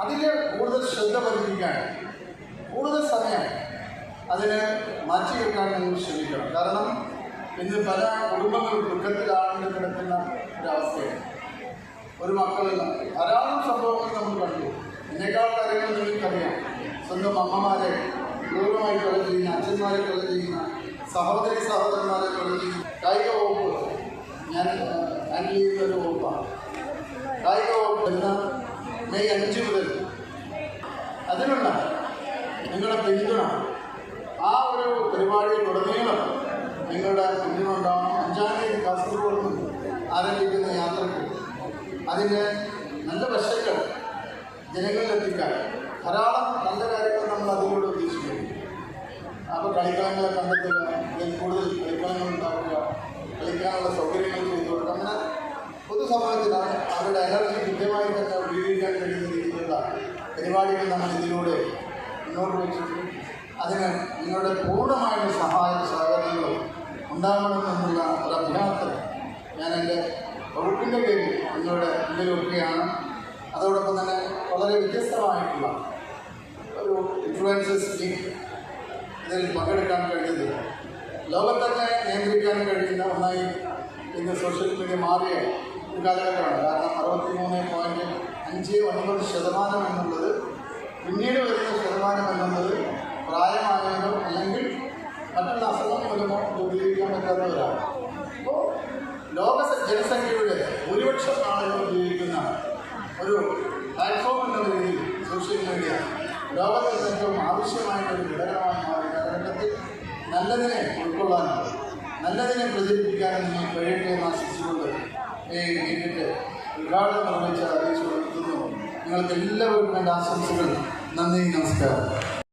അതിൽ കൂടുതൽ ശ്രദ്ധ പതിപ്പിക്കാൻ കൂടുതൽ സമയം അതിന് മാറ്റിവെക്കാൻ നിങ്ങൾ ശ്രമിക്കണം. കാരണം ഇന്ന് പല കുടുംബങ്ങളും ദുഃഖത്തിലാണെന്ന് കിടക്കുന്ന ഒരവസ്ഥയാണ്. ഒരു മക്കളില്ല, ധാരാളം സംഭവങ്ങൾ നമ്മൾ കണ്ടു. എന്നേക്കാൾ കാര്യങ്ങൾ നിങ്ങൾക്കറിയാം. സ്വന്തം അമ്മമാരെ ക്രൂരമായി കൊല ചെയ്യുന്ന, അച്ഛന്മാരെ കൊല ചെയ്യുന്ന, സഹോദരന്മാരെ കൊല ചെയ്യുന്ന കായിക വകുപ്പ് ഞാൻ ഹാൻഡിൽ ചെയ്യുന്ന ഒരു വകുപ്പാണ്. കായിക വകുപ്പ് എന്ന മെയ് 5 മുതൽ അതിനുള്ള നിങ്ങളുടെ പിന്തുണ, ആ ഒരു പരിപാടിയിലുടനീളം നിങ്ങളുടെ പിന്തുണ ഉണ്ടാവണം. 5-ാം തീയതി കാസർഗോഡ് നിന്ന് ആരംഭിക്കുന്ന യാത്രയ്ക്ക് അതിൻ്റെ നല്ല വശങ്ങൾ ജനങ്ങളിലെത്തിക്കാൻ ധാരാളം നല്ല കാര്യങ്ങൾ നമ്മൾ അതിലൂടെ ഉദ്ദേശിക്കുന്നു. അപ്പോൾ കളിക്കളങ്ങളെ കണ്ടെത്തുക, ഇതിൽ കൂടുതൽ കളിക്കളങ്ങൾ ഉണ്ടാക്കുക, കളിക്കാനുള്ള സൗകര്യങ്ങൾ ചെയ്തു കൊടുക്കുക. അങ്ങനെ പൊതുസമൂഹത്തിലാണ് അവരുടെ എനർജി കൃത്യമായി തന്നെ ഉപയോഗിക്കാൻ കഴിയുന്ന രീതിയിലുള്ള പരിപാടികൾ നമ്മൾ ഇതിലൂടെ മുന്നോട്ട് വെച്ചിട്ടുണ്ട്. അതിന് നിങ്ങളുടെ പൂർണ്ണമായുള്ള സഹകരണങ്ങളും ഉണ്ടാകണമെന്നുള്ള ഒരു അഭ്യർത്ഥന ഞാൻ എൻ്റെ വകുപ്പിൻ്റെ പേരിൽ നിങ്ങളുടെ മുന്നിലൊക്കെയാണ്. അതോടൊപ്പം തന്നെ വളരെ വ്യത്യസ്തമായിട്ടുള്ള ഒരു ഇൻഫ്ലുവൻസേഴ്സ് മീറ്റ് ഇതിൽ പങ്കെടുക്കാൻ കഴിയുന്നത് ലോകത്തന്നെ നിയന്ത്രിക്കാൻ കഴിയുന്ന ഒന്നായി ഇന്ന് സോഷ്യൽ മീഡിയ മാറിയ ഒരു കാലഘട്ടമാണ്. കാരണം 63.59% എന്നുള്ളത് പിന്നീട് വരുന്ന ശതമാനം എന്നുള്ളത് പ്രായമായവരോ അല്ലെങ്കിൽ മറ്റുള്ള അസുഖം മൂലമോ ഉപയോഗിക്കാൻ പറ്റാത്തവരാണ്. അപ്പോൾ ലോക ജനസംഖ്യയുടെ ഭൂരിപക്ഷം ആളുകൾ ഉപയോഗിക്കുന്ന ഒരു പ്ലാറ്റ്ഫോം എന്ന രീതിയിൽ സോഷ്യൽ മീഡിയ ലോകത്തിൽ ഏറ്റവും ആവശ്യമായിട്ടൊരു ഘടകമായി മാറിയ കാലഘട്ടത്തിൽ നല്ലതിനെ ഉൾക്കൊള്ളാനും നല്ലതിനെ പ്രചരിപ്പിക്കാനും നിങ്ങൾ കഴിയട്ടെ എന്ന് ആശിച്ചുകൊണ്ട് ഈ മീറ്റിൻ്റെ ഉദ്ഘാടനം നിർവഹിച്ച അറിയിച്ചു കൊടുക്കുന്നു. നിങ്ങൾക്ക് എല്ലാവർക്കും എൻ്റെ ആശംസകൾ. നന്ദി, നമസ്കാരം.